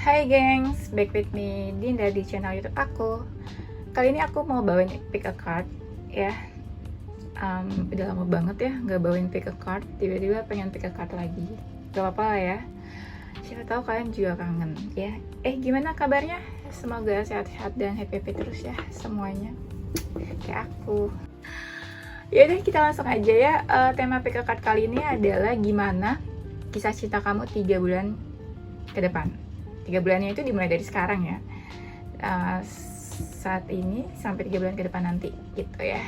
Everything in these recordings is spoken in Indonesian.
Hai gengs, back with me Dinda di channel YouTube aku. Kali ini aku mau bawain pick a card ya. Udah lama banget ya nggak bawain pick a card. Tiba-tiba pengen pick a card lagi. Gak apa-apa lah ya. Siapa tahu kalian juga kangen ya. Gimana kabarnya? Semoga sehat-sehat dan happy-happy terus ya semuanya. Kayak aku. Yaudah kita langsung aja ya. Tema pick a card kali ini adalah gimana kisah cinta kamu 3 bulan ke depan. 3 bulannya itu dimulai dari sekarang ya, saat ini sampai 3 bulan ke depan nanti gitu ya.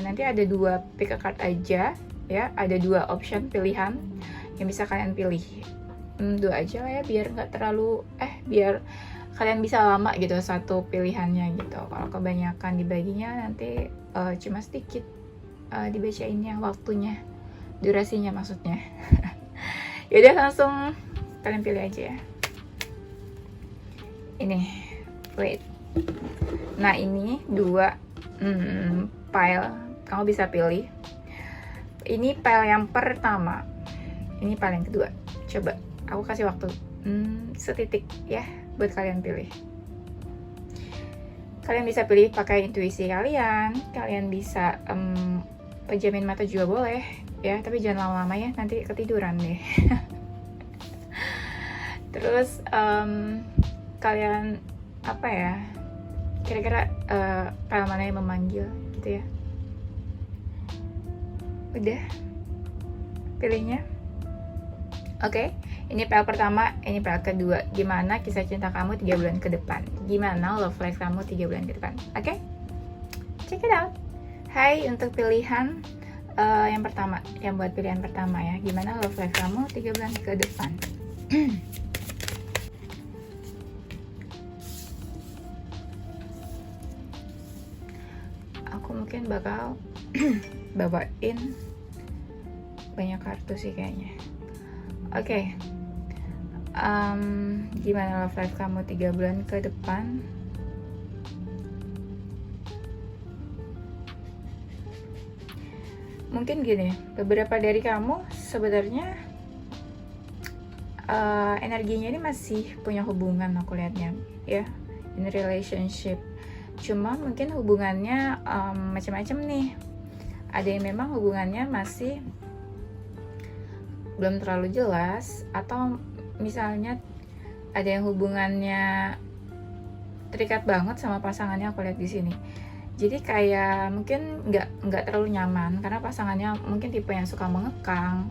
Nanti ada 2 pick a card aja ya, ada 2 option pilihan yang bisa kalian pilih. 2 aja lah ya biar nggak terlalu biar kalian bisa lama gitu satu pilihannya gitu. Kalau kebanyakan dibaginya nanti cuma sedikit dibacainnya waktunya, durasinya maksudnya. Yaudah langsung kalian pilih aja ya. Ini, wait. Nah ini 2 pile, kamu bisa pilih. Ini pile yang pertama, ini pile yang kedua. Coba, aku kasih waktu setitik ya buat kalian pilih. Kalian bisa pilih pakai intuisi kalian. Kalian bisa pejamin mata juga boleh ya, tapi jangan lama-lama ya, nanti ketiduran deh. Terus kalian apa ya, kira-kira pile mana yang memanggil gitu ya. Udah pilihnya. Oke, ini pile pertama, ini pile kedua. Gimana kisah cinta kamu 3 bulan ke depan? Gimana love life kamu 3 bulan ke depan? Oke, check it out. Hai, untuk pilihan yang pertama, yang buat pilihan pertama ya, gimana love life kamu 3 bulan ke depan? Aku mungkin bakal bawain banyak kartu sih kayaknya. Oke. Gimana love life kamu 3 bulan ke depan? Mungkin gini, beberapa dari kamu sebenarnya energinya ini masih punya hubungan, aku lihatnya ya, in relationship. Cuma mungkin hubungannya macam-macam nih. Ada yang memang hubungannya masih belum terlalu jelas, atau misalnya ada yang hubungannya terikat banget sama pasangannya, aku lihat di sini. Jadi kayak mungkin nggak terlalu nyaman karena pasangannya mungkin tipe yang suka mengekang,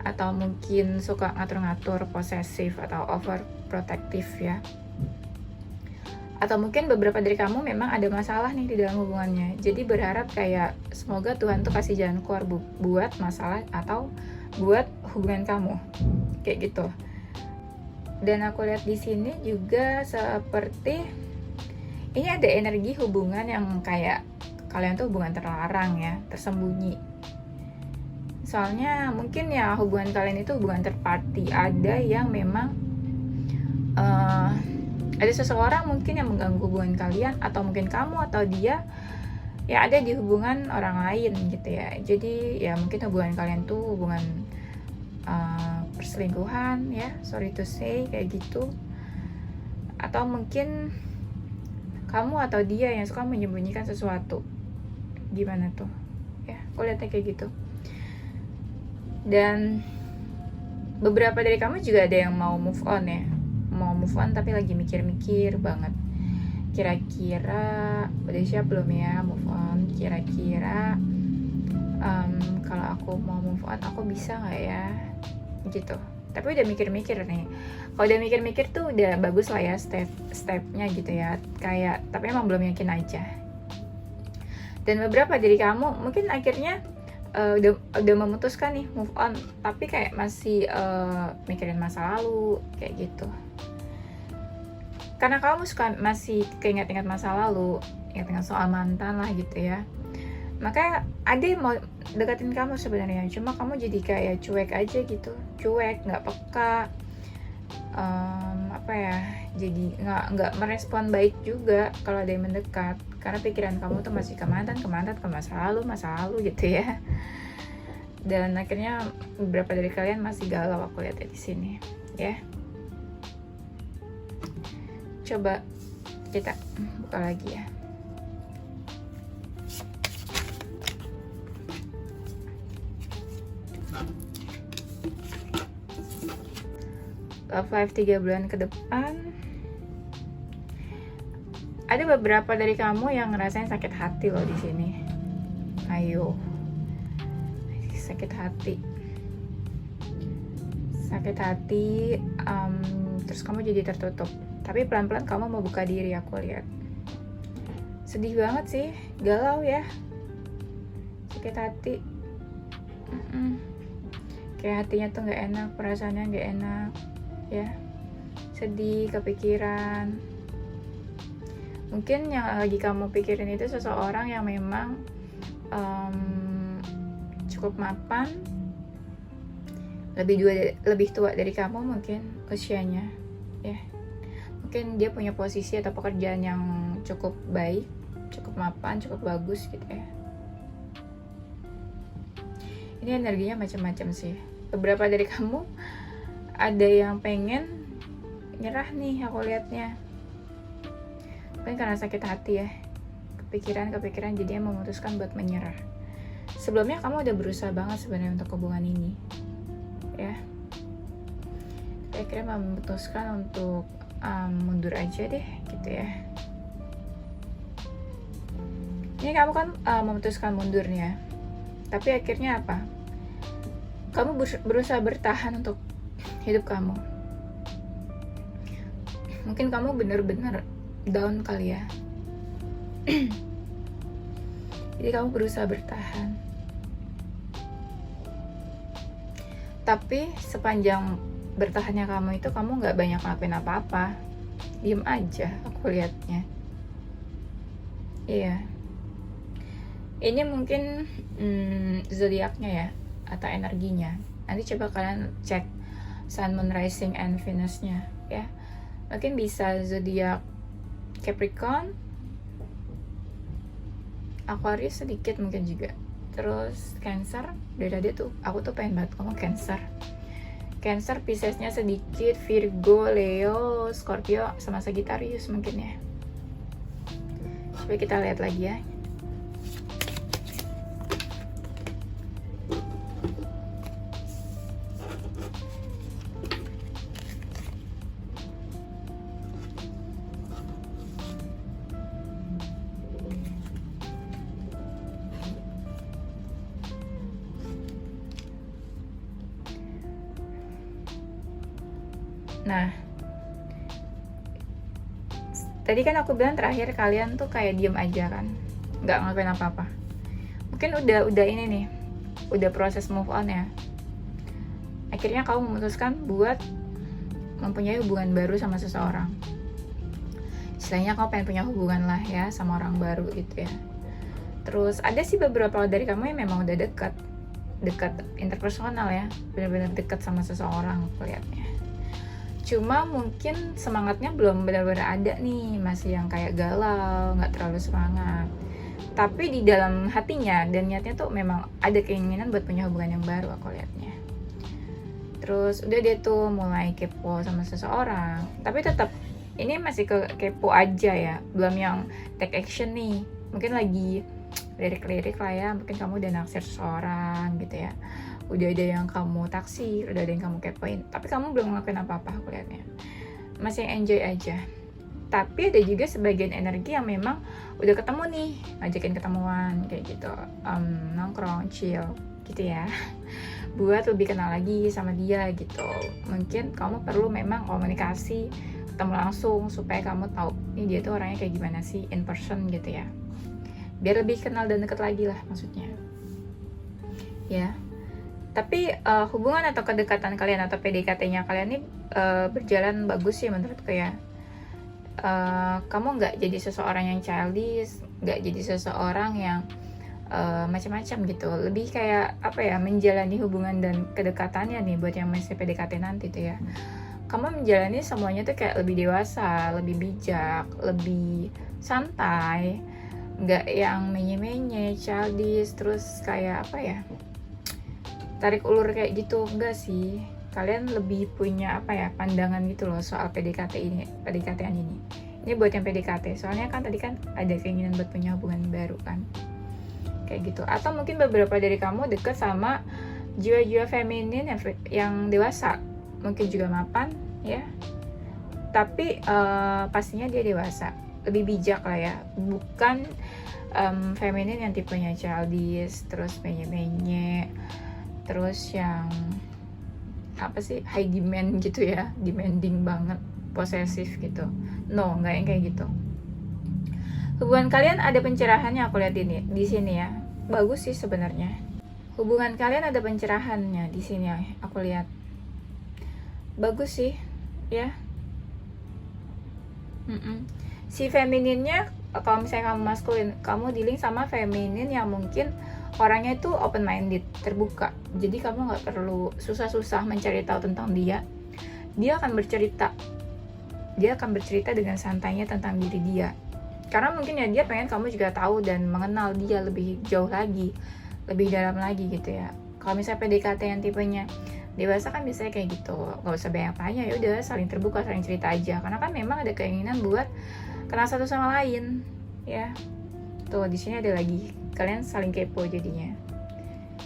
atau mungkin suka ngatur-ngatur, posesif atau overprotective ya. Atau mungkin beberapa dari kamu memang ada masalah nih di dalam hubungannya. Jadi berharap kayak semoga Tuhan tuh kasih jalan keluar buat masalah atau buat hubungan kamu. Kayak gitu. Dan aku lihat di sini juga seperti ini ada energi hubungan yang kayak kalian tuh hubungan terlarang ya, tersembunyi. Soalnya mungkin ya hubungan kalian itu hubungan third party. Ada yang memang ada seseorang mungkin yang mengganggu hubungan kalian, atau mungkin kamu atau dia ya ada di hubungan orang lain gitu ya. Jadi ya mungkin hubungan kalian tuh hubungan perselingkuhan ya, sorry to say kayak gitu. Atau mungkin kamu atau dia yang suka menyembunyikan sesuatu. Gimana tuh ya, aku lihatnya kayak gitu. Dan beberapa dari kamu juga ada yang mau move on ya, mau move on tapi lagi mikir-mikir banget, kira-kira udah siap belum ya move on, kira-kira kalau aku mau move on aku bisa nggak ya gitu. Tapi udah mikir-mikir nih. Kalau udah mikir-mikir tuh udah bagus lah ya step-stepnya gitu ya, kayak tapi emang belum yakin aja. Dan beberapa dari kamu mungkin akhirnya udah memutuskan nih move on, tapi kayak masih mikirin masa lalu kayak gitu. Karena kamu suka masih keinget-inget masa lalu, ingat-ingat soal mantan lah gitu ya. Makanya ada yang mau deketin kamu sebenarnya, cuma kamu jadi kayak cuek aja gitu, cuek, nggak peka, jadi nggak merespon baik juga kalau ada yang mendekat, karena pikiran kamu tuh masih ke mantan, ke masa lalu gitu ya. Dan akhirnya beberapa dari kalian masih galau, aku lihat di sini ya. coba kita buka lagi ya. Love life 3 bulan ke depan. Ada beberapa dari kamu yang ngerasain sakit hati loh di sini. Ayo, sakit hati, terus kamu jadi tertutup. Tapi pelan-pelan kamu mau buka diri, aku lihat. Sedih banget sih, galau ya, sakit hati. Kayak hatinya tuh nggak enak, perasaannya nggak enak, ya. Sedih, kepikiran. Mungkin yang lagi kamu pikirin itu seseorang yang memang cukup mapan, lebih tua dari kamu mungkin usianya, ya. Mungkin dia punya posisi atau pekerjaan yang cukup baik, cukup mapan, cukup bagus gitu ya. Ini energinya macam-macam sih. Beberapa dari kamu ada yang pengen nyerah nih, aku lihatnya. Mungkin karena sakit hati ya, kepikiran jadinya memutuskan buat menyerah. Sebelumnya kamu udah berusaha banget sebenarnya untuk hubungan ini, ya. Akhirnya memutuskan untuk mundur aja deh, gitu ya. Ini kamu kan memutuskan mundurnya, tapi akhirnya apa? Kamu berusaha bertahan untuk hidup kamu. Mungkin kamu bener-bener down kali ya. Jadi kamu berusaha bertahan. Tapi sepanjang bertahannya kamu itu, kamu gak banyak ngelakuin apa-apa. Diem aja aku lihatnya. Iya. Ini mungkin zodiaknya ya, atau energinya. Nanti coba kalian cek Sun, Moon, Rising, and Venus-nya ya. Mungkin bisa zodiak Capricorn, Aquarius sedikit mungkin juga. Terus Cancer, dari tadi tuh aku tuh pengen banget ngomong Cancer. Cancer, Pisces-nya sedikit, Virgo, Leo, Scorpio, sama Sagittarius mungkin ya. Coba kita lihat lagi ya. Nah, tadi kan aku bilang terakhir kalian tuh kayak diem aja kan, nggak ngelakuin apa-apa. Mungkin udah ini nih, udah proses move on ya. Akhirnya kamu memutuskan buat mempunyai hubungan baru sama seseorang. Istilahnya kamu pengen punya hubungan lah ya sama orang baru gitu ya. Terus ada sih beberapa dari kamu yang memang udah dekat interpersonal ya, benar-benar dekat sama seseorang kelihatannya. Cuma mungkin semangatnya belum benar-benar ada nih, masih yang kayak galau, nggak terlalu semangat. Tapi di dalam hatinya dan niatnya tuh memang ada keinginan buat punya hubungan yang baru, aku lihatnya. Terus udah dia tuh mulai kepo sama seseorang, tapi tetap ini masih kepo aja ya, belum yang take action nih. Mungkin lagi lirik-lirik lah ya, mungkin kamu udah naksir seseorang gitu ya. Udah ada yang kamu taksir, udah ada yang kamu kepoin, tapi kamu belum ngelakuin apa-apa aku lihatnya. Masih enjoy aja. Tapi ada juga sebagian energi yang memang udah ketemu nih, ngajakin ketemuan kayak gitu, nongkrong, chill gitu ya, buat lebih kenal lagi sama dia gitu. Mungkin kamu perlu memang komunikasi, ketemu langsung supaya kamu tahu nih dia tuh orangnya kayak gimana sih in person gitu ya, biar lebih kenal dan deket lagi lah maksudnya ya. Tapi hubungan atau kedekatan kalian atau PDKT-nya kalian ini berjalan bagus sih menurutku ya. Kamu nggak jadi seseorang yang childish, nggak jadi seseorang yang macam-macam gitu. Lebih kayak apa ya, menjalani hubungan dan kedekatannya nih buat yang masih PDKT nanti tuh ya. Kamu menjalani semuanya tuh kayak lebih dewasa, lebih bijak, lebih santai, nggak yang menye-menye, childish, terus kayak apa ya, tarik ulur kayak gitu, enggak sih. kalian lebih punya apa ya, pandangan gitu loh soal PDKT-an ini. Ini buat yang PDKT, soalnya kan tadi kan ada keinginan buat punya hubungan baru kan, kayak gitu. Atau mungkin beberapa dari kamu deket sama jiwa-jiwa feminin yang dewasa, mungkin juga mapan ya, tapi pastinya dia dewasa, lebih bijak lah ya, bukan feminin yang tipenya childish, terus menye-menye, terus yang apa sih, high demand gitu ya, demanding banget, posesif gitu. No, nggak yang kayak gitu. Hubungan kalian ada pencerahannya, aku lihat ini di sini ya. Bagus sih sebenarnya. Hubungan kalian ada pencerahannya di sini ya, aku lihat. Bagus sih, ya. Si femininnya, kalau misalnya kamu maskulin, kamu dealing sama feminin yang mungkin orangnya itu open minded, terbuka. Jadi kamu nggak perlu susah-susah mencari tahu tentang dia. Dia akan bercerita dengan santainya tentang diri dia. Karena mungkin ya dia pengen kamu juga tahu dan mengenal dia lebih jauh lagi, lebih dalam lagi gitu ya. Kalau misalnya PDKT yang tipenya dewasa kan biasanya kayak gitu, nggak usah banyak tanya, ya udah saling terbuka, saling cerita aja. Karena kan memang ada keinginan buat kenal satu sama lain, ya. Tuh di sini ada lagi, kalian saling kepo jadinya.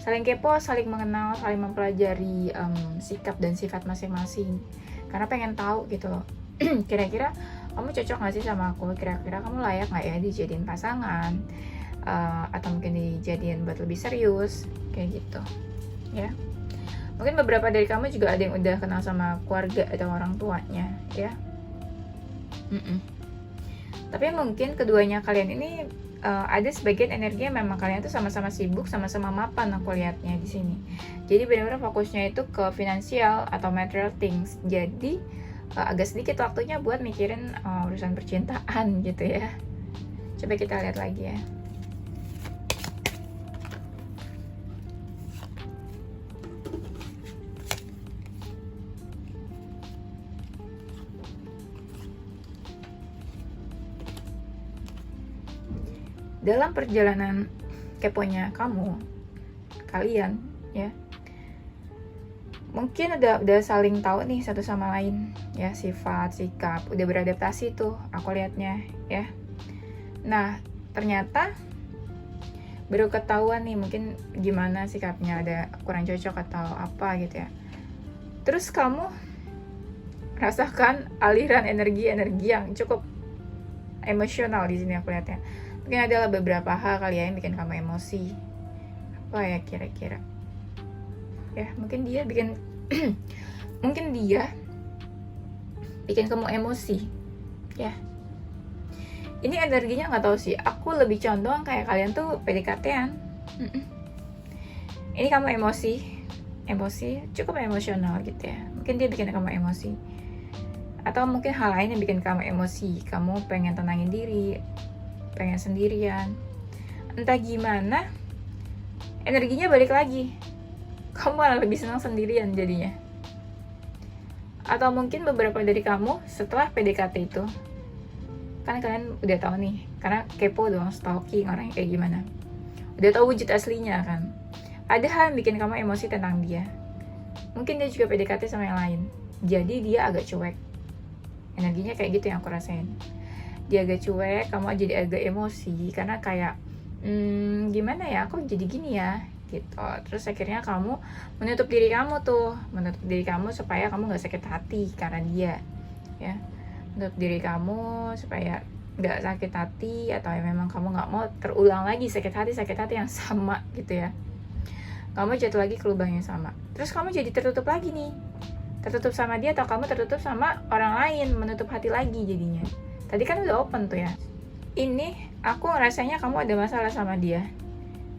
Saling kepo, saling mengenal, saling mempelajari sikap dan sifat masing-masing. Karena pengen tahu gitu loh. Kira-kira kamu cocok gak sih sama aku, kira-kira kamu layak gak ya dijadiin pasangan, atau mungkin dijadiin buat lebih serius, kayak gitu ya. Mungkin beberapa dari kamu juga ada yang udah kenal sama keluarga atau orang tuanya ya. Tapi mungkin keduanya kalian ini ada sebagian energi yang memang kalian tuh sama-sama sibuk, sama-sama mapan, aku lihatnya di sini. Jadi benar-benar fokusnya itu ke finansial atau material things. Jadi agak sedikit waktunya buat mikirin urusan percintaan gitu ya. Coba kita lihat lagi ya. Dalam perjalanan keponya kalian ya, mungkin udah saling tahu nih satu sama lain ya, sifat, sikap, udah beradaptasi tuh aku lihatnya ya. Nah ternyata baru ketahuan nih mungkin gimana sikapnya, ada kurang cocok atau apa gitu ya. Terus kamu rasakan aliran energi yang cukup emosional di sini aku lihatnya. Mungkin adalah beberapa hal kali ya yang bikin kamu emosi. Apa ya kira-kira? Ya mungkin dia bikin bikin kamu emosi ya. Ini energinya nggak tahu sih, aku lebih condong kayak kalian tuh PDKT-an. Ini kamu emosi cukup emosional gitu ya. Mungkin dia bikin kamu emosi, atau mungkin hal lain yang bikin kamu emosi. Kamu pengen tenangin diri, pengen sendirian, entah gimana energinya balik lagi, kamu malah lebih senang sendirian jadinya. Atau mungkin beberapa dari kamu setelah PDKT itu, kan kalian udah tahu nih, karena kepo dong, stalking orangnya kayak gimana, udah tahu wujud aslinya kan. Ada hal yang bikin kamu emosi tentang dia. Mungkin dia juga PDKT sama yang lain, jadi dia agak cuek. Energinya kayak gitu yang aku rasain. Dia agak cuek, kamu jadi agak emosi karena kayak gimana ya, kok jadi gini ya gitu. Terus akhirnya kamu menutup diri kamu supaya kamu nggak sakit hati karena dia ya. Menutup diri kamu supaya nggak sakit hati, atau ya memang kamu nggak mau terulang lagi sakit hati yang sama gitu ya. Kamu jatuh lagi ke lubang yang sama, terus kamu jadi tertutup lagi nih, tertutup sama dia, atau kamu tertutup sama orang lain, menutup hati lagi jadinya. Tadi kan udah open tuh ya. Ini aku ngerasanya kamu ada masalah sama dia.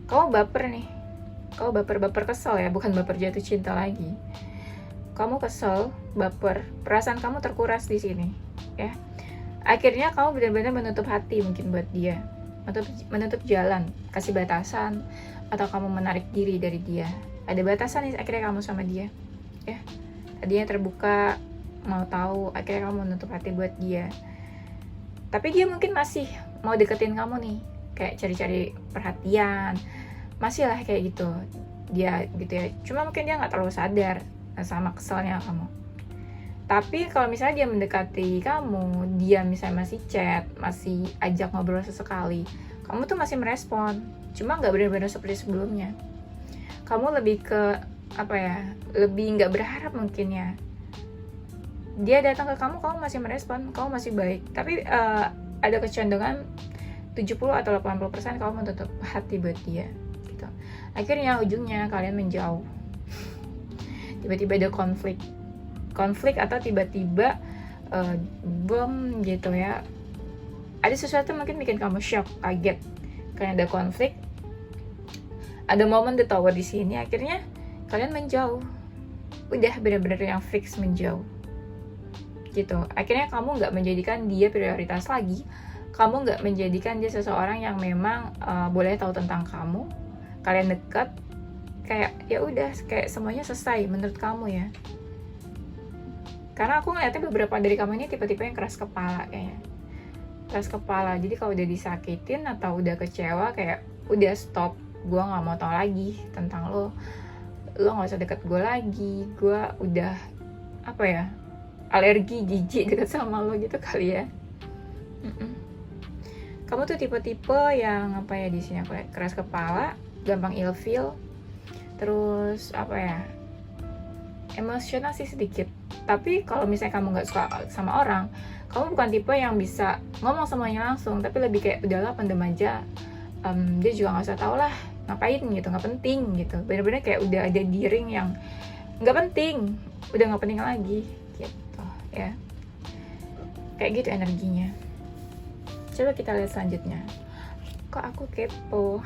Kamu baper nih. Kamu baper kesel ya, bukan baper jatuh cinta lagi. Kamu kesel, baper, perasaan kamu terkuras di sini, ya. Akhirnya kamu benar-benar menutup hati mungkin buat dia. Menutup jalan, kasih batasan, atau kamu menarik diri dari dia. Ada batasan nih akhirnya kamu sama dia, ya. Tadinya terbuka, mau tahu, akhirnya kamu menutup hati buat dia. Tapi dia mungkin masih mau deketin kamu nih, kayak cari-cari perhatian, masih lah kayak gitu dia gitu ya. Cuma mungkin dia nggak terlalu sadar sama keselnya kamu. Tapi kalau misalnya dia mendekati kamu, dia misalnya masih chat, masih ajak ngobrol sesekali, kamu tuh masih merespon, cuma nggak benar-benar seperti sebelumnya. Kamu lebih ke apa ya, lebih nggak berharap mungkin ya. Dia datang ke kamu masih merespon, kamu masih baik. Tapi ada kecenderungan 70 atau 80% kamu menutup hati buat dia gitu. Akhirnya ujungnya kalian menjauh. Tiba-tiba ada konflik atau tiba-tiba bom gitu ya. Ada sesuatu mungkin bikin kamu shock, kaget. Karena ada konflik, ada momen the tower di sini, akhirnya kalian menjauh. Udah benar-benar yang fix menjauh. Gitu. Akhirnya kamu nggak menjadikan dia prioritas lagi. Kamu nggak menjadikan dia seseorang yang memang boleh tahu tentang kamu. Kalian dekat, kayak ya udah, kayak semuanya selesai menurut kamu ya. Karena aku ngeliatnya beberapa dari kamu ini tipe-tipe yang keras kepala kayaknya. Keras kepala. Jadi kalau udah disakitin atau udah kecewa, kayak udah stop. Gue nggak mau tahu lagi tentang lo nggak usah deket gue lagi. Gue udah apa ya, alergi, jijik deket sama lo gitu kali ya. Kamu tuh tipe-tipe yang apa ya, di sini aku lihat keras kepala, gampang ilfeel, terus apa ya, emosional sih sedikit. Tapi kalau misalnya kamu nggak suka sama orang, kamu bukan tipe yang bisa ngomong semuanya langsung, tapi lebih kayak udahlah pendem aja. Dia juga nggak usah tahu lah ngapain gitu, nggak penting gitu. Bener-bener kayak udah ada di ring yang nggak penting, udah nggak penting lagi gitu ya. Kayak gitu energinya. Coba kita lihat selanjutnya. Kok aku kepo?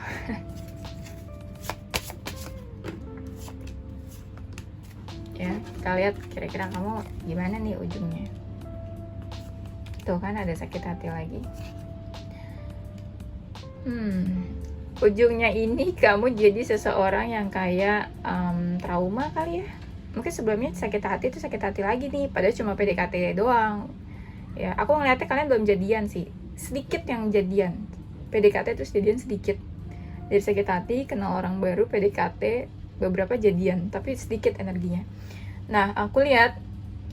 Ya, kita lihat kira-kira kamu gimana nih ujungnya. Tuh kan ada sakit hati lagi. Ujungnya ini kamu jadi seseorang yang kayak trauma kali ya. Mungkin sebelumnya sakit hati lagi nih, padahal cuma PDKT doang. Ya, aku ngeliatnya kalian belum jadian sih. Sedikit yang jadian. PDKT terus jadian sedikit. Dari sakit hati, kenal orang baru, PDKT, beberapa jadian, tapi sedikit energinya. Nah, aku lihat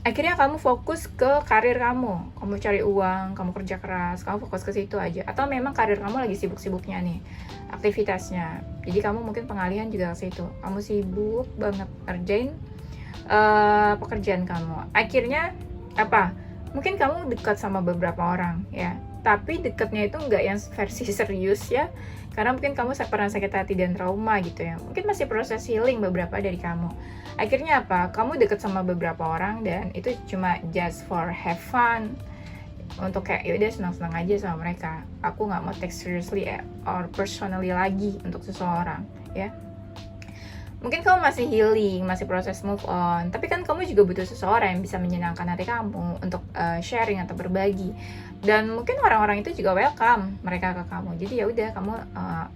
akhirnya kamu fokus ke karir kamu. Kamu cari uang, kamu kerja keras, kamu fokus ke situ aja. Atau memang karir kamu lagi sibuk-sibuknya nih, aktivitasnya. Jadi kamu mungkin pengalihan juga ke situ. Kamu sibuk banget ngerjain pekerjaan kamu. Akhirnya apa? Mungkin kamu dekat sama beberapa orang ya. Tapi dekatnya itu nggak yang versi serius ya. Karena mungkin kamu pernah sakit hati dan trauma gitu ya. Mungkin masih proses healing beberapa dari kamu. Akhirnya apa? Kamu deket sama beberapa orang dan itu cuma just for have fun. Untuk kayak yaudah senang-senang aja sama mereka. Aku nggak mau take seriously or personally lagi untuk seseorang ya. Mungkin kamu masih healing, masih proses move on. Tapi kan kamu juga butuh seseorang yang bisa menyenangkan hati kamu untuk sharing atau berbagi. Dan mungkin orang-orang itu juga welcome mereka ke kamu. Jadi ya udah kamu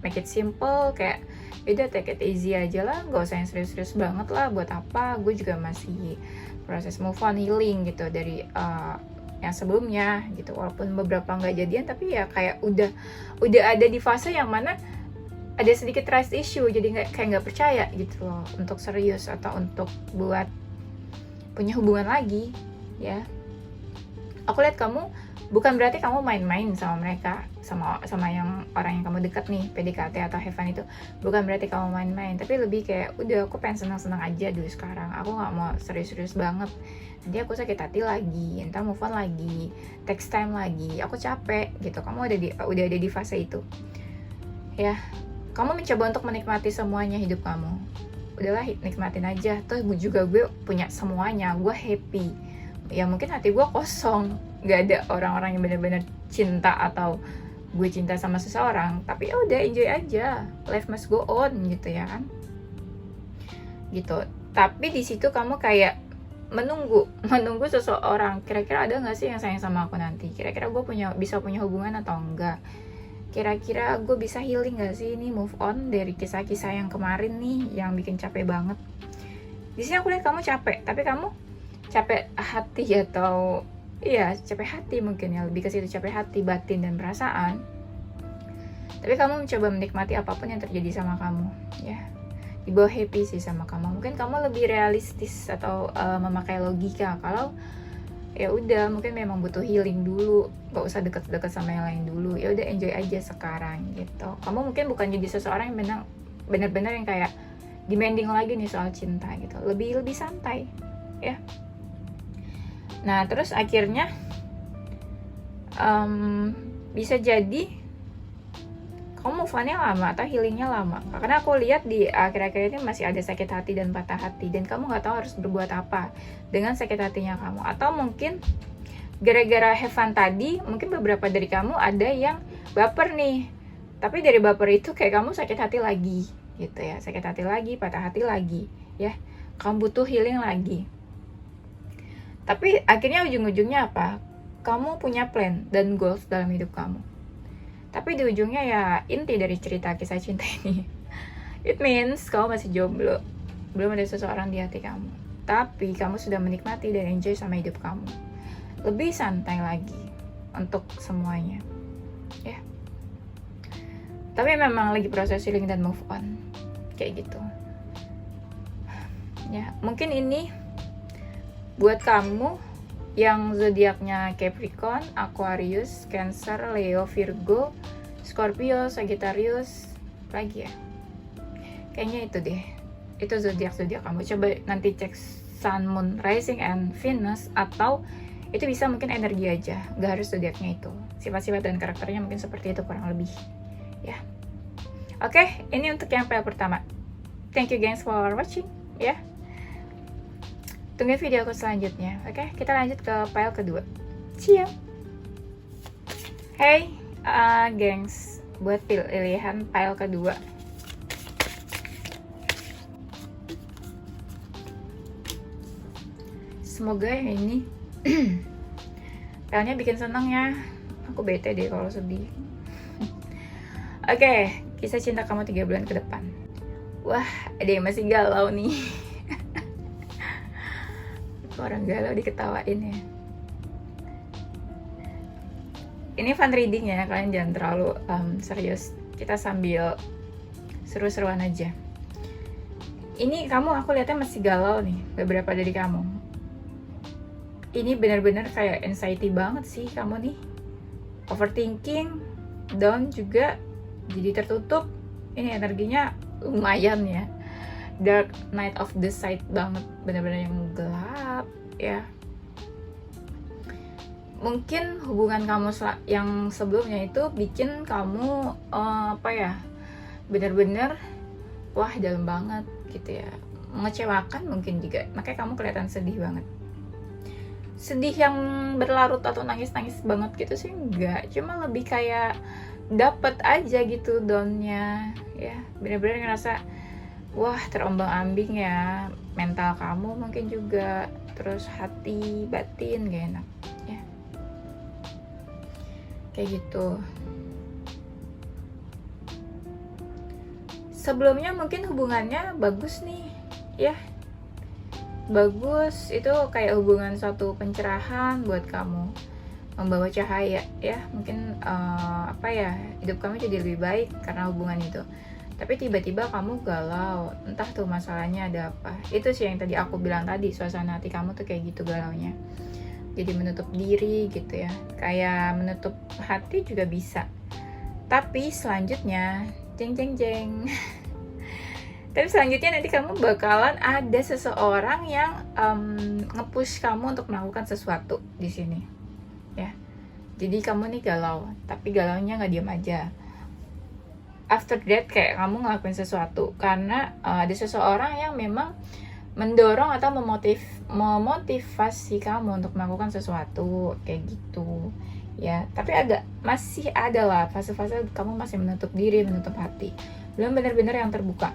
make it simple, kayak udah take it easy aja lah, gak usah yang serius-serius banget lah. Buat apa? Gue juga masih proses move on, healing gitu dari yang sebelumnya gitu. Walaupun beberapa nggak jadian, tapi ya kayak udah ada di fase yang mana ada sedikit trust issue, jadi kayak nggak percaya gitu loh untuk serius atau untuk buat punya hubungan lagi ya. Aku lihat kamu bukan berarti kamu main-main sama mereka, sama yang orang yang kamu dekat nih, PDKT atau have fun itu bukan berarti kamu main-main, tapi lebih kayak udah aku pengen senang-senang aja dulu sekarang, aku nggak mau serius-serius banget, nanti aku sakit hati lagi, entar move on lagi, takes time lagi, aku capek gitu. Kamu udah ada di fase itu ya. Kamu mencoba untuk menikmati semuanya hidup kamu. Udahlah, nikmatin aja. Tuh juga gue punya semuanya, gue happy. Ya mungkin hati gue kosong, gak ada orang-orang yang benar-benar cinta atau gue cinta sama seseorang. Tapi ya udah, enjoy aja. Life must go on gitu ya kan. Gitu. Tapi di situ kamu kayak menunggu seseorang. Kira-kira ada nggak sih yang sayang sama aku nanti? Kira-kira gue bisa punya hubungan atau enggak? Kira-kira gue bisa healing gak sih ini, move on dari kisah-kisah yang kemarin nih yang bikin capek banget. Di sini aku lihat kamu capek, tapi kamu capek hati atau iya capek hati mungkin ya, lebih ke situ, capek hati batin dan perasaan. Tapi kamu mencoba menikmati apapun yang terjadi sama kamu ya. dibawa happy sih sama kamu. Mungkin kamu lebih realistis atau memakai logika. Kalau ya udah mungkin memang butuh healing dulu, gak usah deket-deket sama yang lain dulu, ya udah enjoy aja sekarang gitu. Kamu mungkin bukan jadi seseorang yang benar-benar yang kayak demanding lagi nih soal cinta gitu, lebih santai ya. Nah terus akhirnya bisa jadi kamu move on-nya lama atau healingnya lama, karena aku lihat di akhir-akhir ini masih ada sakit hati dan patah hati, dan kamu nggak tahu harus berbuat apa dengan sakit hatinya kamu. Atau mungkin gara-gara have fun tadi, mungkin beberapa dari kamu ada yang baper nih, tapi dari baper itu kayak kamu sakit hati lagi gitu ya, sakit hati lagi, patah hati lagi ya, kamu butuh healing lagi. Tapi akhirnya ujung-ujungnya apa? Kamu punya plan dan goals dalam hidup kamu. Tapi di ujungnya ya inti dari cerita kisah cinta ini, it means kamu masih jomblo, belum ada seseorang di hati kamu. Tapi kamu sudah menikmati dan enjoy sama hidup kamu, lebih santai lagi untuk semuanya ya. Tapi memang lagi proses healing dan move on kayak gitu ya. Mungkin ini buat kamu yang zodiaknya Capricorn, Aquarius, Cancer, Leo, Virgo, Scorpio, Sagittarius, lagi ya. Kayaknya itu deh. Itu zodiak kamu. Coba nanti cek Sun, Moon, Rising, and Venus, atau itu bisa mungkin energi aja, gak harus zodiaknya itu. Sifat-sifat dan karakternya mungkin seperti itu kurang lebih. Ya. Oke, ini untuk yang file pertama. Thank you guys for watching ya. Tunggu video aku selanjutnya. Oke, kita lanjut ke file kedua. See ya. Hey, gengs, buat pilihan file kedua. Semoga ini filenya bikin seneng ya. Aku bete deh kalau sedih. Oke, kisah cinta kamu 3 bulan ke depan. Wah, ada yang masih galau nih. Orang galau diketawain ya. Ini fun reading ya, kalian jangan terlalu serius. Kita sambil seru-seruan aja. Ini kamu, aku lihatnya masih galau nih, beberapa dari kamu. Ini benar-benar kayak anxiety banget sih kamu nih. Overthinking, down juga, jadi tertutup. Ini energinya lumayan ya. Dark night of the sight banget, benar-benar yang gelap ya. Mungkin hubungan kamu yang sebelumnya itu bikin kamu benar-benar wah dalam banget gitu ya, mengecewakan mungkin juga, makanya kamu kelihatan sedih banget. Sedih yang berlarut atau nangis-nangis banget gitu sih enggak, cuma lebih kayak dapet aja gitu downnya ya, benar-benar ngerasa wah terombang-ambing ya, mental kamu mungkin juga, terus hati, batin gak enak ya, kayak gitu. Sebelumnya mungkin hubungannya bagus nih ya, bagus, itu kayak hubungan suatu pencerahan buat kamu, membawa cahaya ya, mungkin hidup kamu jadi lebih baik karena hubungan itu. Tapi tiba-tiba kamu galau, entah tuh masalahnya ada apa. Itu sih yang tadi aku bilang tadi, suasana hati kamu tuh kayak gitu galaunya. Jadi menutup diri gitu ya, kayak menutup hati juga bisa. Tapi selanjutnya, jeng. Tapi selanjutnya nanti kamu bakalan ada seseorang yang nge-push kamu untuk melakukan sesuatu di sini ya. Jadi kamu nih galau, tapi galaunya nggak diam aja. After that kayak kamu ngelakuin sesuatu karena ada seseorang yang memang mendorong atau memotivasi kamu untuk melakukan sesuatu kayak gitu ya. Tapi masih ada lah fase-fase kamu masih menutup diri, menutup hati, belum benar-benar yang terbuka.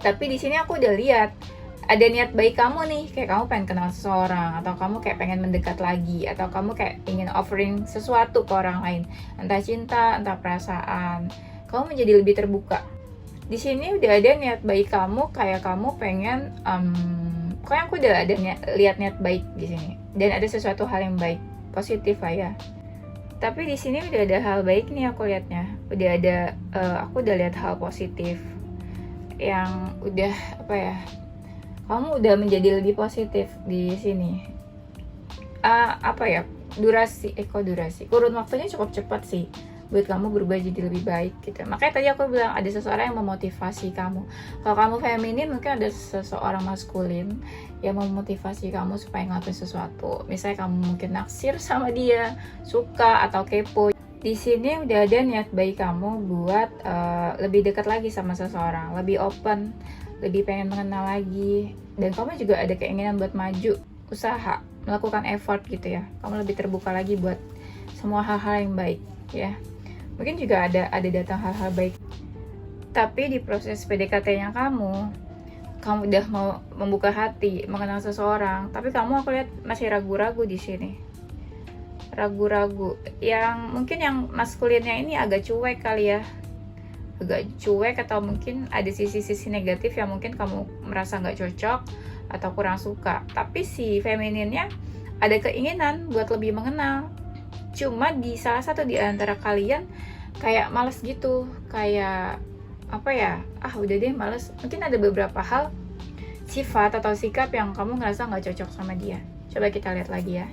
Tapi di sini aku udah lihat ada niat baik kamu nih, kayak kamu pengen kenal seseorang, atau kamu kayak pengen mendekat lagi, atau kamu kayak ingin offering sesuatu ke orang lain, entah cinta, entah perasaan. Kamu menjadi lebih terbuka. Di sini udah ada niat baik kamu, kayak kamu pengen, pokoknya aku udah ada lihat niat baik di sini, dan ada sesuatu hal yang baik, positif lah ya. Tapi di sini udah ada hal baik nih aku lihatnya, aku udah lihat hal positif. yang udah apa ya, kamu udah menjadi lebih positif di sini. Apa ya, kurun waktunya cukup cepat sih buat kamu berubah jadi lebih baik gitu. Makanya tadi aku bilang ada seseorang yang memotivasi kamu. Kalau kamu feminin, mungkin ada seseorang maskulin yang memotivasi kamu supaya ngelakuin sesuatu. Misalnya kamu mungkin naksir sama dia, suka atau kepo. Di sini udah ada niat baik kamu buat lebih dekat lagi sama seseorang, lebih open, lebih pengen mengenal lagi, dan kamu juga ada keinginan buat maju, usaha, melakukan effort gitu ya. Kamu lebih terbuka lagi buat semua hal-hal yang baik ya. Mungkin juga ada datang hal-hal baik. Tapi di proses PDKT-nya kamu udah mau membuka hati, mengenal seseorang, tapi kamu aku lihat masih ragu-ragu di sini. Ragu-ragu. Yang mungkin yang maskulinnya ini agak cuek kali ya. Agak cuek, atau mungkin ada sisi-sisi negatif yang mungkin kamu merasa nggak cocok atau kurang suka. Tapi si femininnya ada keinginan buat lebih mengenal. Cuma di salah satu di antara kalian kayak males gitu, kayak apa ya, udah deh males. Mungkin ada beberapa hal, sifat atau sikap yang kamu ngerasa nggak cocok sama dia. Coba kita lihat lagi ya.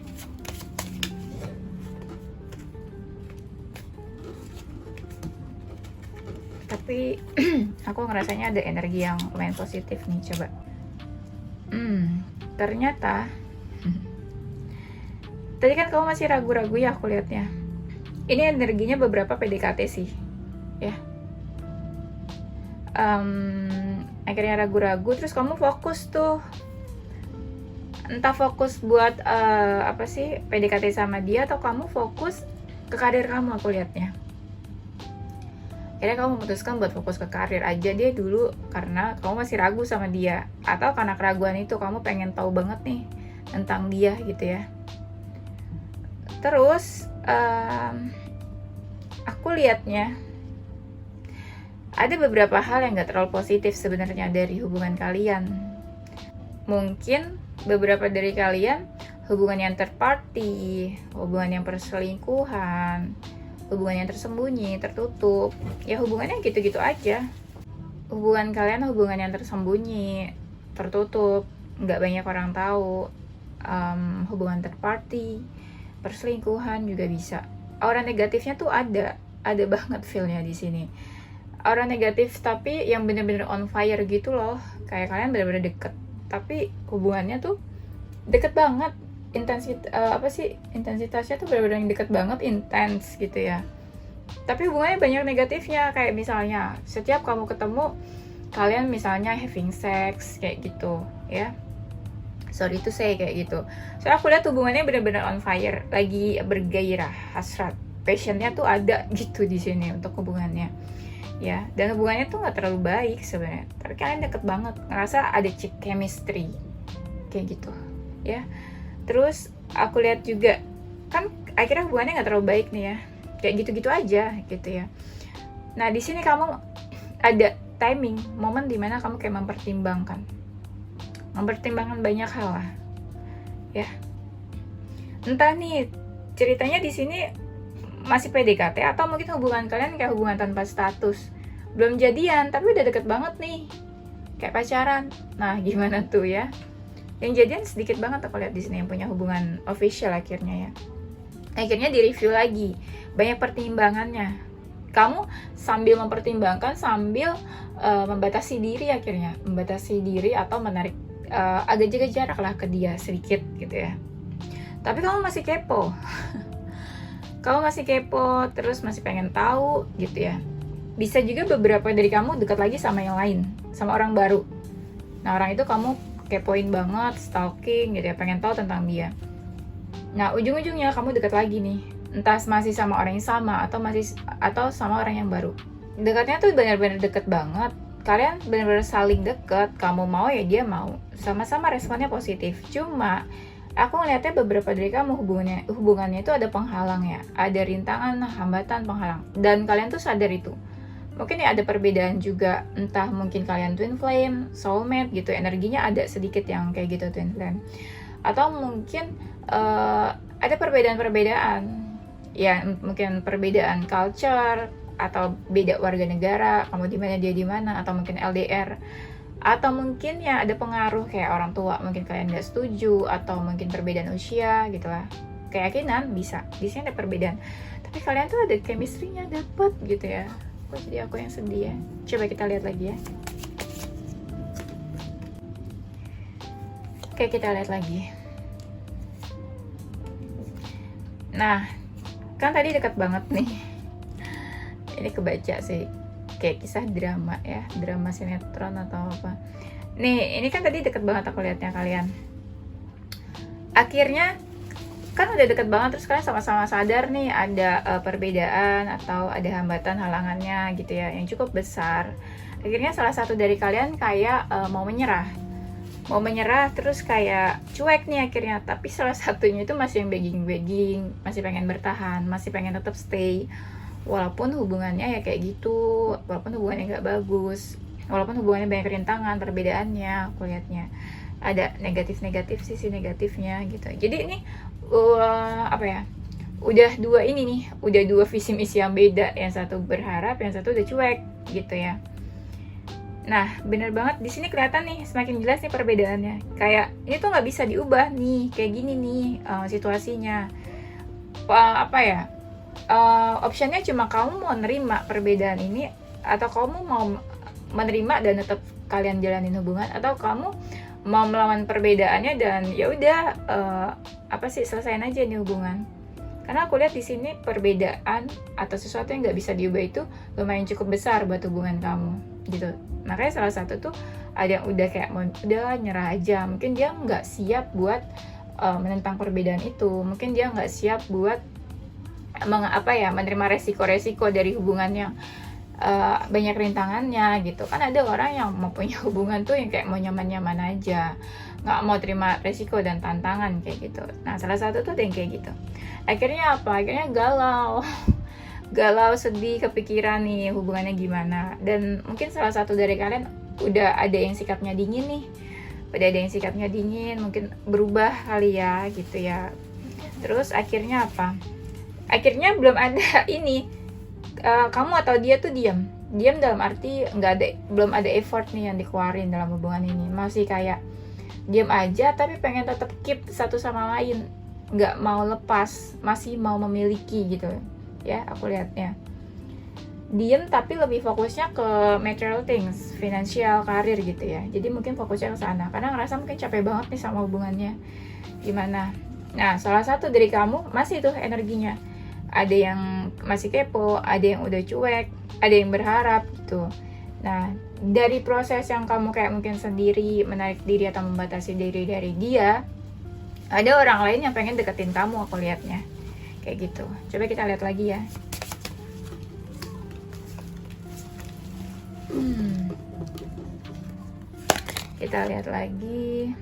Tapi aku ngerasanya ada energi yang lumayan positif nih, coba. Ternyata tadi kan kamu masih ragu-ragu ya aku lihatnya. Ini energinya beberapa PDKT sih, ya. Akhirnya ragu-ragu, terus kamu fokus tuh. Entah fokus buat PDKT sama dia, atau kamu fokus ke karir kamu aku lihatnya. Akhirnya kamu memutuskan buat fokus ke karir aja dia dulu karena kamu masih ragu sama dia, atau karena keraguan itu kamu pengen tahu banget nih tentang dia gitu ya. Terus aku lihatnya ada beberapa hal yang gak terlalu positif sebenarnya dari hubungan kalian. Mungkin beberapa dari kalian hubungan yang third party, hubungan yang perselingkuhan, hubungan yang tersembunyi, tertutup, ya hubungannya gitu-gitu aja. Hubungan kalian hubungan yang tersembunyi, tertutup, nggak banyak orang tahu. Hubungan third party, perselingkuhan juga bisa. Aura negatifnya tuh ada banget feel-nya di sini. Aura negatif tapi yang bener-bener on fire gitu loh, kayak kalian bener-bener deket, tapi hubungannya tuh deket banget. Intensitasnya tuh benar-benar deket banget, intens gitu ya. Tapi hubungannya banyak negatifnya, kayak misalnya setiap kamu ketemu kalian misalnya having sex kayak gitu ya. Sorry to say kayak gitu. Soalnya aku lihat hubungannya benar-benar on fire, lagi bergairah, hasrat, passionnya tuh ada gitu di sini untuk hubungannya. Ya, dan hubungannya tuh nggak terlalu baik sebenarnya, tapi kalian deket banget, ngerasa ada chemistry kayak gitu ya. Terus aku lihat juga kan akhirnya hubungannya nggak terlalu baik nih ya, kayak gitu-gitu aja gitu ya. Nah di sini kamu ada timing, momen dimana kamu kayak mempertimbangkan banyak hal lah ya. Entah nih ceritanya di sini masih PDKT, atau mungkin hubungan kalian kayak hubungan tanpa status, belum jadian tapi udah deket banget nih, kayak pacaran. Nah gimana tuh ya? Yang jadian sedikit banget aku lihat di sini yang punya hubungan official akhirnya ya. Akhirnya direview lagi, banyak pertimbangannya. Kamu sambil mempertimbangkan, sambil membatasi diri akhirnya, atau menarik agak jaga jarak lah ke dia sedikit gitu ya. Tapi kamu masih kepo. Terus masih pengen tahu gitu ya. Bisa juga beberapa dari kamu dekat lagi sama yang lain, sama orang baru. Nah orang itu kamu kepoin banget, stalking gitu ya, pengen tahu tentang dia. Nah ujung-ujungnya kamu dekat lagi nih, entah masih sama orang yang sama atau sama orang yang baru. Dekatnya tuh benar-benar deket banget, kalian benar-benar saling deket, kamu mau ya dia mau, sama-sama responnya positif. Cuma aku ngeliatnya beberapa dari kamu hubungannya itu ada penghalang ya, ada rintangan, hambatan, penghalang, dan kalian tuh sadar itu. Mungkin ya ada perbedaan juga, entah mungkin kalian twin flame, soulmate gitu, energinya ada sedikit yang kayak gitu twin flame. Atau mungkin ada perbedaan-perbedaan, ya mungkin perbedaan culture, atau beda warga negara, kamu di mana dia di mana, atau mungkin LDR, atau mungkin ya ada pengaruh kayak orang tua mungkin kalian nggak setuju, atau mungkin perbedaan usia gitulah. Keyakinan bisa, di sini ada perbedaan, tapi kalian tuh ada chemistry-nya dapet gitu ya. Kok jadi aku yang sedih ya? Coba kita lihat lagi ya. Oke, kita lihat lagi. Nah, kan tadi dekat banget nih. Ini kebaca sih, kayak kisah drama ya, drama sinetron atau apa. Nih, ini kan tadi deket banget aku lihatnya kalian. Akhirnya kan udah deket banget, terus kalian sama-sama sadar nih ada perbedaan atau ada hambatan halangannya gitu ya, yang cukup besar. Akhirnya salah satu dari kalian kayak mau menyerah, terus kayak cuek nih akhirnya. Tapi salah satunya itu masih yang begging, masih pengen bertahan, masih pengen tetap stay, walaupun hubungannya ya kayak gitu, walaupun hubungannya nggak bagus, walaupun hubungannya banyak rintangan, perbedaannya aku lihatnya ada negatif sisi negatifnya gitu. Jadi ini apa ya, udah dua ini nih, udah dua visi misi yang beda, yang satu berharap, yang satu udah cuek gitu ya. Nah, bener banget di sini kelihatan nih, semakin jelas nih perbedaannya. Kayak ini tuh nggak bisa diubah nih, kayak gini nih situasinya. Apa ya? Optionnya cuma kamu mau nerima perbedaan ini, atau kamu mau menerima dan tetap kalian jalanin hubungan, atau kamu mau melawan perbedaannya dan ya udah selesaiin aja nih hubungan. Karena aku lihat di sini perbedaan atau sesuatu yang nggak bisa diubah itu lumayan cukup besar buat hubungan kamu gitu. Makanya salah satu tuh ada yang udah kayak udah nyerah aja. Mungkin dia nggak siap buat menentang perbedaan itu. Mungkin dia nggak siap buat menerima resiko-resiko dari hubungan yang banyak rintangannya gitu. Kan ada orang yang mau punya hubungan tuh yang kayak mau nyaman-nyaman aja, nggak mau terima resiko dan tantangan kayak gitu. Nah, salah satu tuh ada yang kayak gitu. Akhirnya apa? Akhirnya galau, sedih, kepikiran nih hubungannya gimana. Dan mungkin salah satu dari kalian udah ada yang sikapnya dingin nih, mungkin berubah kali ya gitu ya. Terus akhirnya apa? Akhirnya belum ada ini, kamu atau dia tuh diam dalam arti belum ada effort nih yang dikeluarin dalam hubungan ini. Masih kayak diam aja, tapi pengen tetap keep satu sama lain, nggak mau lepas, masih mau memiliki gitu ya. Aku lihatnya diem, tapi lebih fokusnya ke material things, finansial, karir gitu ya. Jadi mungkin fokusnya ke sana karena ngerasa mungkin capek banget nih sama hubungannya gimana. Nah, salah satu dari kamu masih tuh energinya, ada yang masih kepo, ada yang udah cuek, ada yang berharap gitu. Nah, dari proses yang kamu kayak mungkin sendiri menarik diri atau membatasi diri dari dia, ada orang lain yang pengen deketin kamu, aku lihatnya kayak gitu. Coba kita lihat lagi ya. Kita lihat lagi.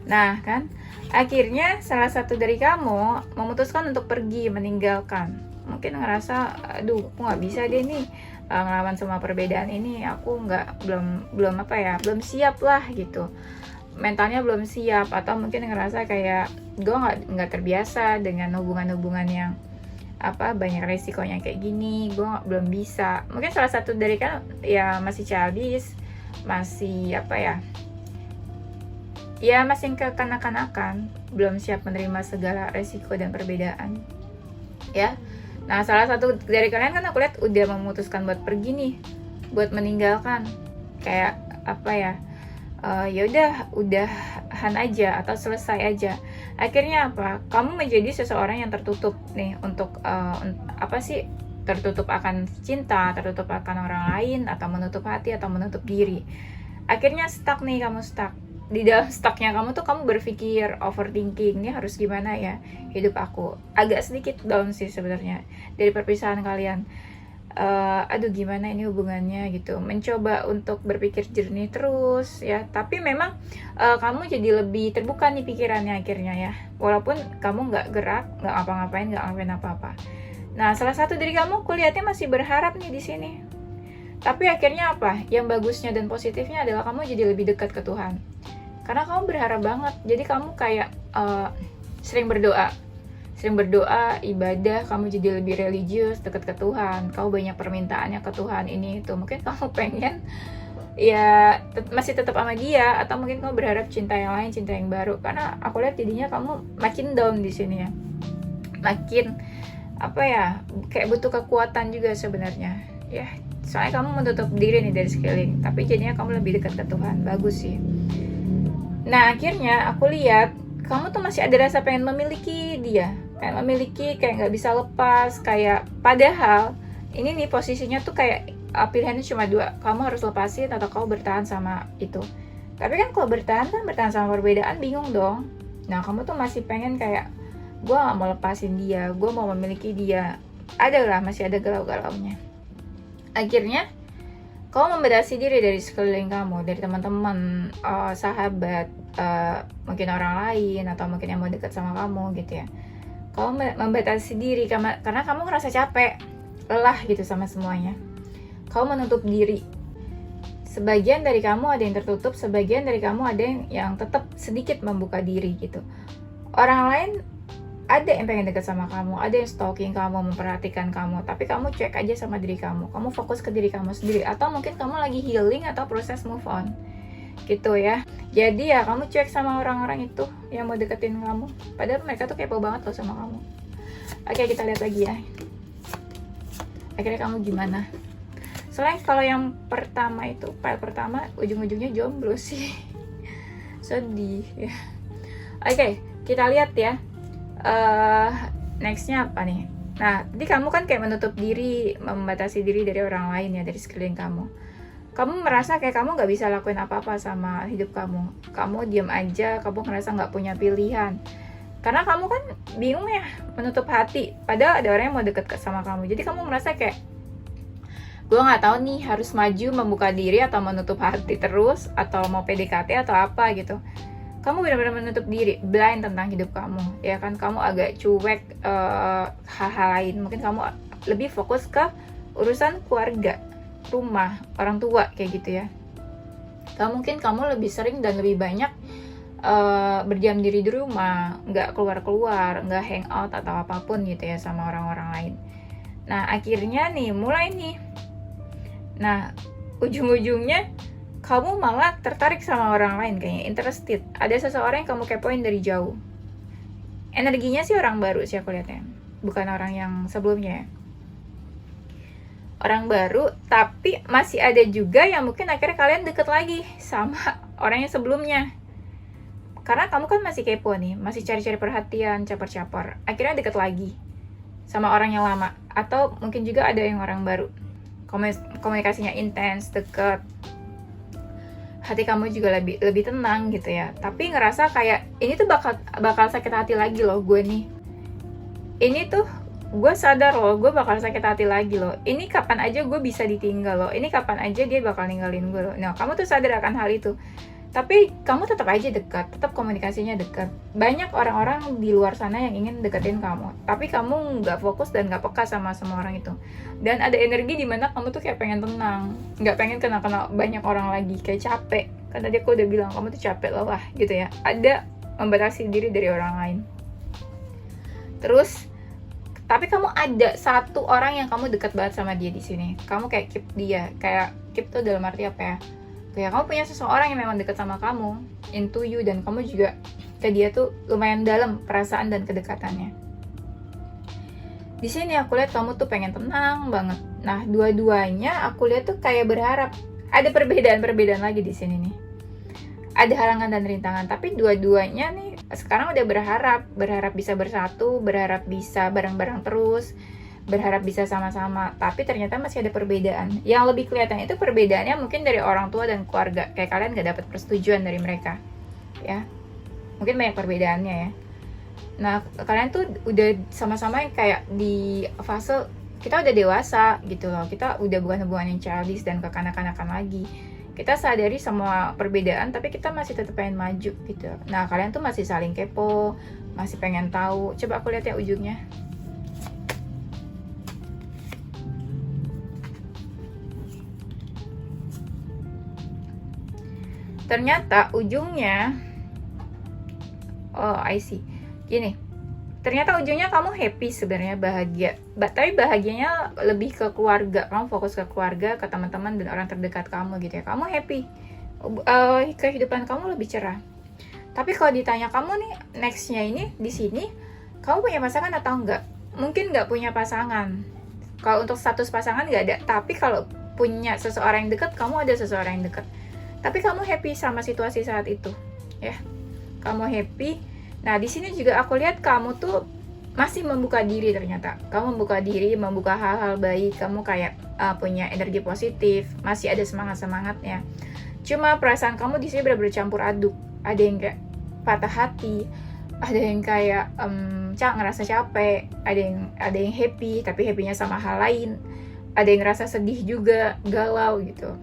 Nah kan, akhirnya salah satu dari kamu memutuskan untuk pergi, meninggalkan. Mungkin ngerasa, aduh, aku nggak bisa deh nih ngelawan semua perbedaan ini. Aku belum siap lah gitu. Mentalnya belum siap, atau mungkin ngerasa kayak gue nggak terbiasa dengan hubungan-hubungan yang banyak resikonya kayak gini. Gue belum bisa. Mungkin salah satu dari kan ya masih childish, masih masih kekanak-kanakan, belum siap menerima segala resiko dan perbedaan ya. Nah, salah satu dari kalian kan aku lihat udah memutuskan buat pergi nih, buat meninggalkan, kayak udahan aja atau selesai aja. Akhirnya apa? Kamu menjadi seseorang yang tertutup nih untuk tertutup akan cinta, tertutup akan orang lain, atau menutup hati, atau menutup diri. Akhirnya stuck nih, kamu stuck. Di dalam stucknya kamu tuh kamu berpikir, overthinking, ini harus gimana ya hidup aku. Agak sedikit down sih sebenarnya dari perpisahan kalian. Aduh gimana ini hubungannya gitu. Mencoba untuk berpikir jernih terus ya. Tapi memang kamu jadi lebih terbuka nih pikirannya akhirnya ya. Walaupun kamu nggak gerak, nggak ngapa-ngapain, nggak ngelakuin apa-apa. Nah, salah satu dari kamu kulihatnya masih berharap nih di sini. Tapi akhirnya apa? Yang bagusnya dan positifnya adalah kamu jadi lebih dekat ke Tuhan. Karena kamu berharap banget. Jadi kamu kayak sering berdoa, sering berdoa, ibadah, kamu jadi lebih religius, dekat ke Tuhan, kamu banyak permintaannya ke Tuhan, ini itu. Mungkin kamu pengen ya masih tetap sama dia, atau mungkin kamu berharap cinta yang lain, cinta yang baru. Karena aku lihat jadinya kamu makin down di sini ya, makin apa ya, kayak butuh kekuatan juga sebenarnya ya, soalnya kamu menutup diri nih dari sekeliling, tapi jadinya kamu lebih dekat ke Tuhan. Bagus sih. Nah akhirnya aku lihat kamu tuh masih ada rasa pengen memiliki dia, pengen memiliki, kayak nggak bisa lepas, kayak padahal ini nih posisinya tuh kayak pilihannya cuma dua, kamu harus lepasin atau kamu bertahan sama itu. Tapi kan kalau bertahan sama perbedaan, bingung dong. Nah kamu tuh masih pengen kayak, gue gak mau lepasin dia, gue mau memiliki dia. Ada lah, masih ada galau-galaunya. Akhirnya kamu membatasi diri dari sekeliling kamu, dari teman-teman, sahabat, mungkin orang lain, atau mungkin yang mau dekat sama kamu gitu ya. Kamu membatasi diri karena kamu ngerasa capek, lelah gitu sama semuanya. Kamu menutup diri. Sebagian dari kamu ada yang tertutup, sebagian dari kamu ada yang tetap sedikit membuka diri gitu. Orang lain ada yang pengen dekat sama kamu, ada yang stalking kamu, memperhatikan kamu, tapi kamu cek aja sama diri kamu fokus ke diri kamu sendiri, atau mungkin kamu lagi healing atau proses move on gitu ya. Jadi ya kamu cek sama orang-orang itu yang mau deketin kamu, padahal mereka tuh kepo banget loh sama kamu. Oke, kita lihat lagi ya, akhirnya kamu gimana. Soalnya kalau yang pertama itu, file pertama, ujung-ujungnya jomblo sih. Sedih ya. Oke, kita lihat ya. Nextnya apa nih? Nah, jadi kamu kan kayak menutup diri, membatasi diri dari orang lain ya, dari sekeliling kamu. Kamu merasa kayak kamu gak bisa lakuin apa-apa sama hidup kamu. Kamu diam aja, kamu ngerasa gak punya pilihan. Karena kamu kan bingung ya, menutup hati. Padahal ada orang yang mau deket sama kamu. Jadi kamu merasa kayak, gue gak tahu nih harus maju, membuka diri, atau menutup hati terus, atau mau PDKT atau apa gitu. Kamu benar-benar menutup diri, blind tentang hidup kamu, ya kan? Kamu agak cuek hal-hal lain. Mungkin kamu lebih fokus ke urusan keluarga, rumah, orang tua, kayak gitu ya. Mungkin kamu lebih sering dan lebih banyak berdiam diri di rumah, nggak keluar-keluar, nggak hangout atau apapun gitu ya sama orang-orang lain. Nah akhirnya nih, mulai nih. Nah ujung-ujungnya kamu malah tertarik sama orang lain, kayaknya interested. Ada seseorang yang kamu kepoin dari jauh. Energinya sih orang baru sih aku lihatnya, bukan orang yang sebelumnya ya. Orang baru, tapi masih ada juga yang mungkin akhirnya kalian deket lagi sama orang yang sebelumnya. Karena kamu kan masih kepo nih, masih cari-cari perhatian, caper-caper. Akhirnya deket lagi sama orang yang lama. Atau mungkin juga ada yang orang baru. Komunikasinya intens, deket. Hati kamu juga lebih tenang gitu ya. Tapi ngerasa kayak ini tuh bakal sakit hati lagi loh gue nih. Ini tuh gue sadar loh, gue bakal sakit hati lagi loh. Ini kapan aja gue bisa ditinggal loh. Ini kapan aja dia bakal ninggalin gue loh. Nah kamu tuh sadar akan hal itu. Tapi kamu tetap aja dekat, tetap komunikasinya dekat. Banyak orang-orang di luar sana yang ingin deketin kamu, tapi kamu nggak fokus dan nggak peka sama semua orang itu. Dan ada energi di mana kamu tuh kayak pengen tenang, nggak pengen kenal banyak orang lagi, kayak capek. Kan tadi aku udah bilang kamu tuh capek lelah gitu ya. Ada membatasi diri dari orang lain. Terus, tapi kamu ada satu orang yang kamu dekat banget sama dia di sini. Kamu kayak keep dia, kayak keep tuh dalam arti apa ya? Kayak kamu punya seseorang yang memang dekat sama kamu, into you, dan kamu juga ke dia tuh lumayan dalam perasaan dan kedekatannya. Di sini aku lihat kamu tuh pengen tenang banget. Nah, dua-duanya aku lihat tuh kayak berharap. Ada perbedaan lagi di sini nih. Ada halangan dan rintangan, tapi dua-duanya nih sekarang udah berharap bisa bersatu, berharap bisa bareng-bareng terus, berharap bisa sama-sama, tapi ternyata masih ada perbedaan. Yang lebih kelihatan itu perbedaannya mungkin dari orang tua dan keluarga, kayak kalian gak dapat persetujuan dari mereka ya, mungkin banyak perbedaannya ya. Nah kalian tuh udah sama-sama yang kayak di fase kita udah dewasa gitu loh, kita udah bukan hubungan yang childish dan kekanak-kanakan lagi. Kita sadari semua perbedaan, tapi kita masih tetap pengen maju gitu. Nah kalian tuh masih saling kepo, masih pengen tahu. Coba aku lihat ya ujungnya. Ternyata ujungnya, oh I see, gini, ternyata ujungnya kamu happy sebenarnya, bahagia. Tapi bahagianya lebih ke keluarga, kamu fokus ke keluarga, ke teman-teman dan orang terdekat kamu gitu ya. Kamu happy, kehidupan kamu lebih cerah. Tapi kalau ditanya kamu nih nextnya ini di sini, kamu punya pasangan atau enggak? Mungkin nggak punya pasangan. Kalau untuk status pasangan nggak ada. Tapi kalau punya seseorang yang dekat, kamu ada seseorang yang dekat. Tapi kamu happy sama situasi saat itu, ya. Kamu happy. Nah, di sini juga aku lihat kamu tuh masih membuka diri ternyata. Kamu membuka diri, membuka hal-hal baik. Kamu kayak punya energi positif, masih ada semangat-semangatnya. Cuma perasaan kamu di sini benar-benar campur aduk. Ada yang kayak patah hati, ada yang kayak ngerasa capek, ada yang happy tapi happynya sama hal lain, ada yang ngerasa sedih juga, galau gitu.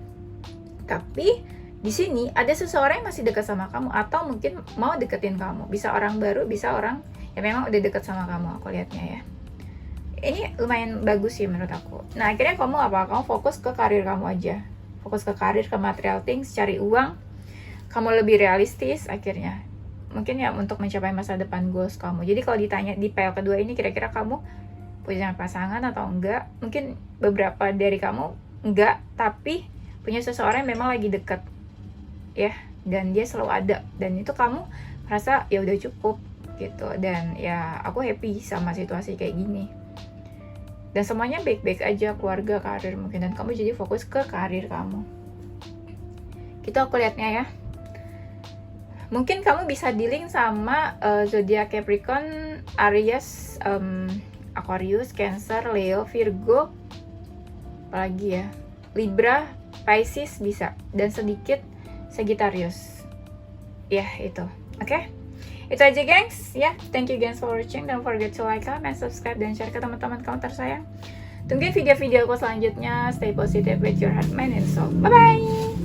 Tapi di sini ada seseorang yang masih dekat sama kamu atau mungkin mau deketin kamu. Bisa orang baru, bisa orang yang memang udah dekat sama kamu, aku lihatnya ya. Ini lumayan bagus sih menurut aku. Nah, akhirnya kamu apa? Kamu fokus ke karir kamu aja. Fokus ke karir, ke material things, cari uang. Kamu lebih realistis akhirnya. Mungkin ya untuk mencapai masa depan goals kamu. Jadi kalau ditanya di PL kedua ini kira-kira kamu punya pasangan atau enggak? Mungkin beberapa dari kamu enggak, tapi punya seseorang yang memang lagi dekat. Ya, dan dia selalu ada, dan itu kamu merasa ya udah cukup gitu, dan ya aku happy sama situasi kayak gini, dan semuanya baik-baik aja, keluarga, karir mungkin, dan kamu jadi fokus ke karir kamu gitu aku lihatnya ya. Mungkin kamu bisa dealing sama zodiak Capricorn, Aries, Aquarius, Cancer, Leo, Virgo, apalagi ya, Libra, Pisces bisa, dan sedikit Sagittarius. Ya, itu. Oke? Itu aja, gengs. Ya, thank you guys for watching. Don't forget to like, comment, subscribe, dan share ke teman-teman kamu tersayang. Tungguin video-video aku selanjutnya. Stay positive with your heart, mind, and soul. Bye-bye!